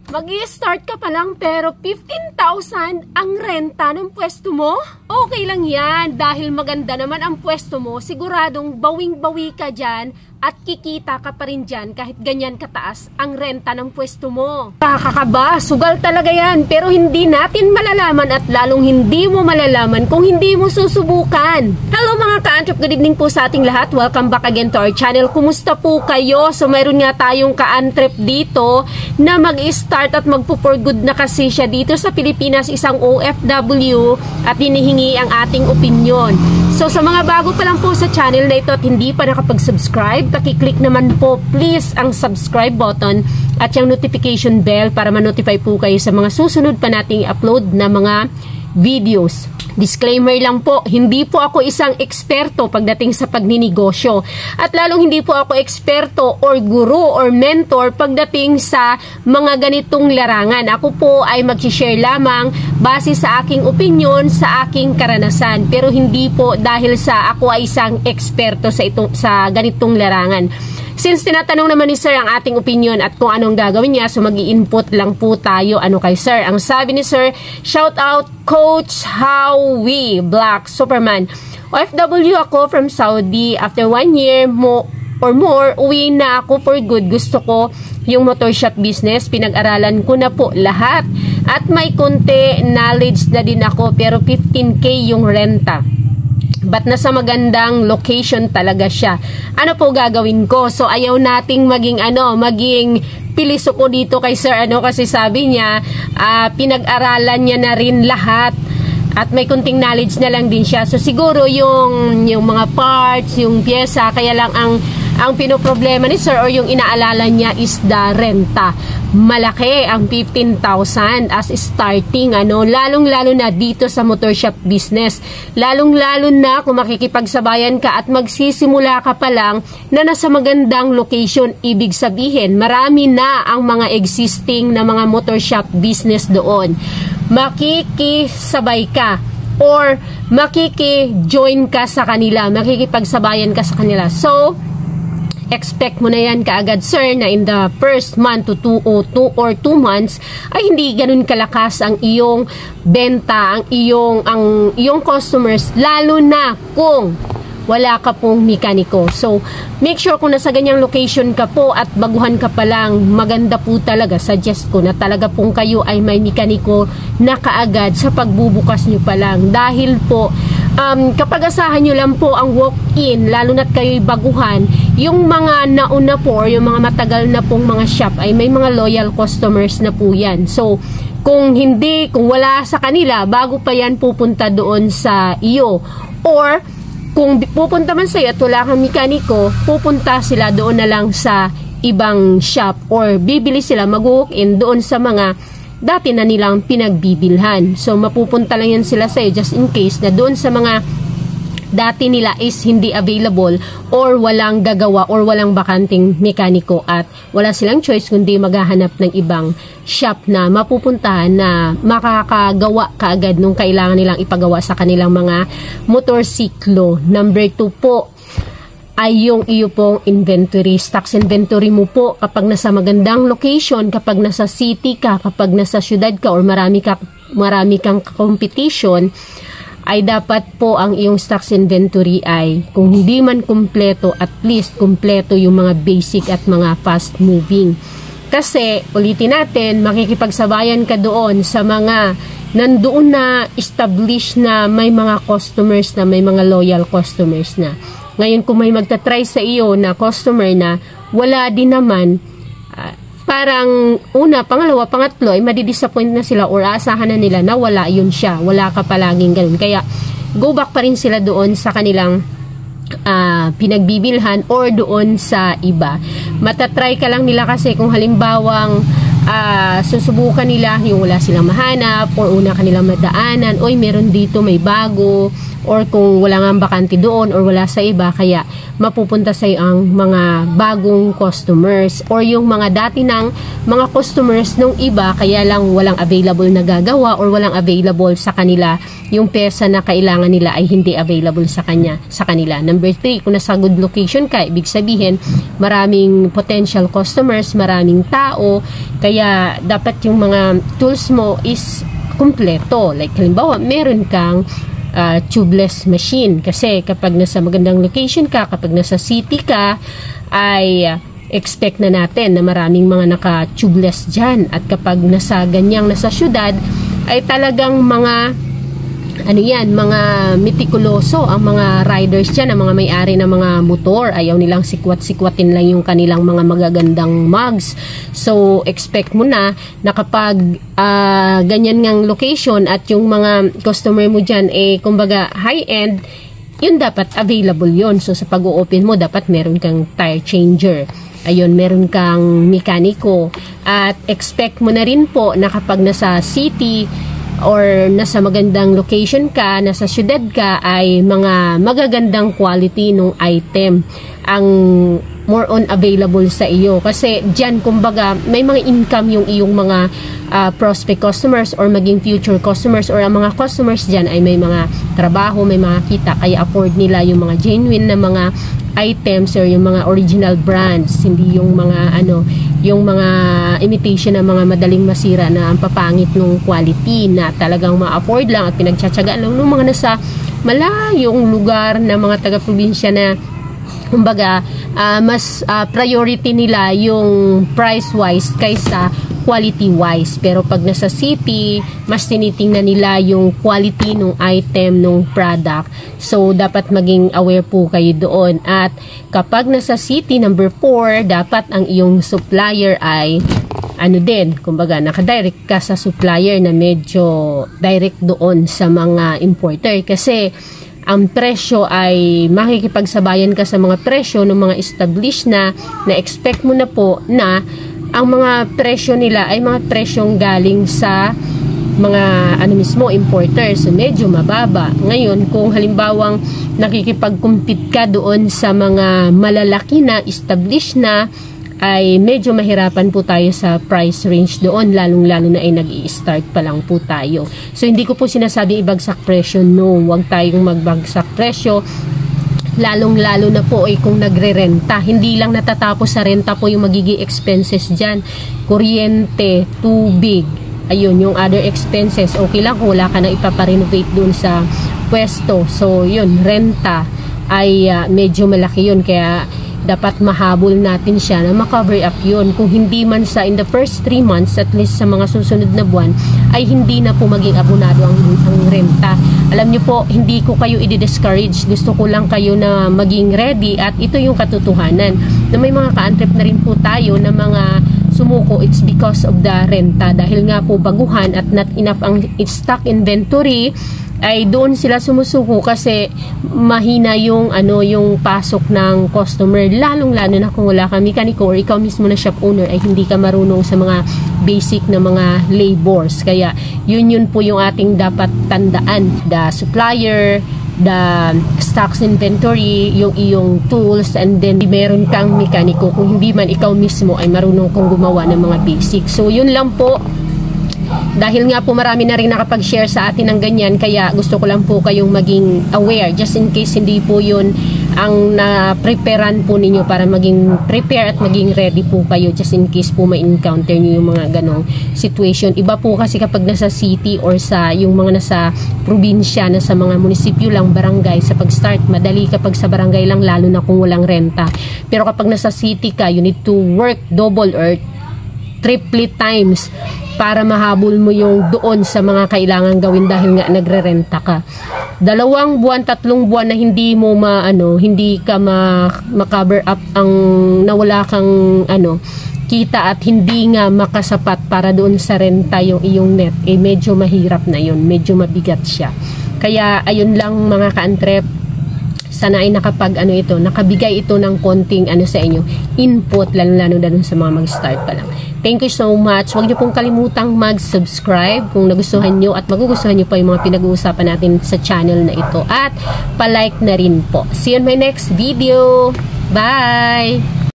Mag-i-start ka pa lang pero 15,000 ang renta ng pwesto mo? Okay lang yan dahil maganda naman ang pwesto mo. Siguradong bawing-bawi ka dyan at kikita ka pa rin dyan kahit ganyan kataas ang renta ng pwesto mo. Kakakaba, sugal talaga yan pero hindi natin malalaman at lalong hindi mo malalaman kung hindi mo susubukan. Hello mga ka-antrep, good evening po sa ating lahat. Welcome back again to our channel. Kumusta po kayo? So mayroon nga tayong ka-antrep dito na mag-start at magpo-for good na kasi siya dito sa Pilipinas, isang OFW at hinihingi ang ating opinion. So sa mga bago pa lang po sa channel na ito at hindi pa nakapag-subscribe, paki-click naman po please ang subscribe button at yung notification bell para ma-notify po kayo sa mga susunod pa nating upload na mga videos. Disclaimer lang po, hindi po ako isang eksperto pagdating sa pagninegosyo at lalong hindi po ako eksperto or guru or mentor pagdating sa mga ganitong larangan. Ako po ay mag-share lamang base sa aking opinion, sa aking karanasan, pero hindi po dahil sa ako ay isang eksperto sa ganitong larangan. Since tinatanong naman ni Sir ang ating opinion at kung anong gagawin niya, so mag-i-input lang po tayo ano kay Sir. Ang sabi ni Sir, shout out Coach Howie Black Superman. OFW ako from Saudi. After 1 year or more, uwi na ako for good. Gusto ko yung motor shop business. Pinag-aralan ko na po lahat. At may konti knowledge na din ako pero 15K yung renta. But nasa magandang location talaga siya. Ano po gagawin ko? So ayaw nating maging piliso ko dito kay Sir kasi sabi niya pinag-aralan niya na rin lahat at may kunting knowledge na lang din siya. So siguro yung mga parts, yung pyesa, kaya lang ang pinoproblema ni Sir or yung inaalala niya is the renta. Malaki ang 15,000 as starting lalong-lalo na dito sa motor shop business. Lalong-lalo na kung makikipagsabayan ka at magsisimula ka pa lang na nasa magandang location, ibig sabihin marami na ang mga existing na mga motor shop business doon. Makikisabay ka or makiki-join ka sa kanila, makikipagsabayan ka sa kanila. So expect mo na yan kaagad Sir na in the first month to 2 or 2 months ay hindi ganun kalakas ang iyong benta, ang iyong customers, lalo na kung wala ka pong mekaniko. So make sure kung nasa ganyang location ka po at baguhan ka pa lang, maganda po talaga, suggest ko na talaga pong kayo ay may mekaniko na kaagad sa pagbubukas nyo pa lang. Dahil po kapag asahan nyo lang po ang walk-in, lalo na't kayo'y baguhan, yung mga nauna po or yung mga matagal na pong mga shop ay may mga loyal customers na po yan. So kung wala sa kanila, bago pa yan pupunta doon sa iyo, or kung pupunta man sa'yo at wala kang mekaniko, pupunta sila doon na lang sa ibang shop or bibili sila, mag-walk-in doon sa mga dati na nilang pinagbibilhan. So mapupunta lang yan sila sa'yo just in case na doon sa mga dati nila is hindi available or walang gagawa or walang bakanting mekaniko at wala silang choice kundi maghahanap ng ibang shop na mapupuntahan na makakagawa kaagad nung kailangan nilang ipagawa sa kanilang mga motorsiklo. Number 2 po ay yung iyo pong inventory, stocks inventory mo po kapag nasa magandang location, kapag nasa city ka, kapag nasa syudad ka or marami kang competition, ay dapat po ang iyong stocks inventory ay kung hindi man kumpleto, at least kumpleto yung mga basic at mga fast moving. Kasi ulitin natin, makikipagsabayan ka doon sa mga nandoon na established na may mga customers na, may mga loyal customers na. Ngayon kung may magta-try sa iyo na customer na wala din naman, parang una, pangalawa, pangatlo ay madidisappoint na sila or aasahan na nila na wala yun siya, wala ka palaging ganun. Kaya go back pa rin sila doon sa kanilang pinagbibilhan or doon sa iba. Matatry ka lang nila kasi kung halimbawang susubukan nila yung wala silang mahanap or una kanilang madaanan, oy meron dito, may bago, or kung wala nga bakante doon or wala sa iba, kaya mapupunta sa ang mga bagong customers or yung mga dati ng mga customers nung iba, kaya lang walang available na gagawa or walang available sa kanila, yung pesa na kailangan nila ay hindi available sa kanila. Number 3, kung nasa good location ka, ibig sabihin maraming potential customers, maraming tao, kaya dapat yung mga tools mo is kumpleto. Like halimbawa, meron kang tubeless machine, kasi kapag nasa magandang location ka, kapag nasa city ka, ay expect na natin na maraming mga naka-tubeless dyan. At kapag nasa syudad, ay talagang mga mga mitikuloso ang mga riders dyan, ang mga may-ari ng mga motor. Ayaw nilang sikwat-sikwatin lang yung kanilang mga magagandang mugs. So, expect mo na kapag ganyan ngang location at yung mga customer mo dyan, kumbaga high-end, yun dapat available yun. So, sa pag-o-open mo, dapat meron kang tire changer. Ayun, meron kang mekaniko. At expect mo na rin po na kapag nasa city or nasa magandang location ka, nasa syudad ka, ay mga magagandang quality ng item ang more on available sa iyo. Kasi dyan, kumbaga, may mga income yung iyong mga prospect customers or maging future customers, or ang mga customers dyan ay may mga trabaho, may mga kita, kaya afford nila yung mga genuine na mga items or yung mga original brands, hindi yung mga yung mga imitation na mga madaling masira na ang papangit ng quality na talagang ma-afford lang at pinagtsatsagaan lang ng mga nasa malayong lugar na mga taga-probinsya na kumbaga mas priority nila yung price-wise kaysa quality-wise. Pero pag nasa city, mas tinitingnan nila yung quality ng item, ng product. So, dapat maging aware po kayo doon. At kapag nasa city, number 4, dapat ang iyong supplier ay kumbaga, nakadirect ka sa supplier na medyo direct doon sa mga importer. Kasi, ang presyo ay makikipagsabayan ka sa mga presyo ng mga established na expect mo na po na ang mga presyo nila ay mga presyong galing sa mga mismo importers, so medyo mababa. Ngayon, kung halimbawang nakikipag-compete ka doon sa mga malalaki na established na, ay medyo mahirapan po tayo sa price range doon, lalong-lalo na ay nag-i-start pa lang po tayo. So, hindi ko po sinasabing ibagsak presyo, no. Huwag tayong magbagsak presyo, lalong-lalo na po ay kung nagre-renta. Hindi lang natatapos sa renta po yung magiging expenses dyan. Kuryente, tubig, ayun, yung other expenses. Okay lang kung wala ka na ipaparenovate dun sa pwesto. So, yun, renta ay medyo malaki yun. Kaya, dapat mahabol natin siya na makover up yun. Kung hindi man sa in the first 3 months, at least sa mga susunod na buwan, ay hindi na po maging abonado ang renta. Alam nyo po, hindi ko kayo i-discourage. Gusto ko lang kayo na maging ready, at ito yung katotohanan. Na may mga ka-entrep na rin po tayo na mga sumuko, it's because of the renta. Dahil nga po baguhan at not enough ang stock inventory, ay doon sila sumusuko kasi mahina yung yung pasok ng customer, lalong-lalo na kung wala kang mekaniko or ikaw mismo na shop owner ay hindi ka marunong sa mga basic na mga labors. Kaya yun po yung ating dapat tandaan. The supplier, the stocks inventory, yung iyong tools, and then meron kang mekaniko kung hindi man ikaw mismo ay marunong kung gumawa ng mga basic. So yun lang po. Dahil nga po marami na rin nakapag-share sa atin ng ganyan, kaya gusto ko lang po kayong maging aware just in case hindi po yun ang na-preparean po ninyo, para maging prepare at maging ready po kayo just in case po ma-encounter nyo yung mga ganong situation. Iba po kasi kapag nasa city or sa yung mga nasa probinsya, nasa mga munisipyo lang, barangay, sa pag-start madali kapag sa barangay lang, lalo na kung walang renta. Pero kapag nasa city ka, you need to work double or triple times para mahabol mo yung doon sa mga kailangan gawin dahil nga nagre-renta ka. 2 buwan, 3 buwan na hindi mo hindi ka ma-cover up ang nawala kang kita at hindi nga makasapat para doon sa renta yung iyong net, medyo mahirap na yun, medyo mabigat siya. Kaya ayun lang mga ka-entrep, sana ay nakabigay ito ng konting sa inyo, input, lalo-lalo na sa mga mag-start pa lang. Thank you so much. Huwag niyo pong kalimutang mag-subscribe kung nagustuhan niyo at magugustuhan niyo pa yung mga pinag-uusapan natin sa channel na ito. At palike na rin po. See you in my next video. Bye!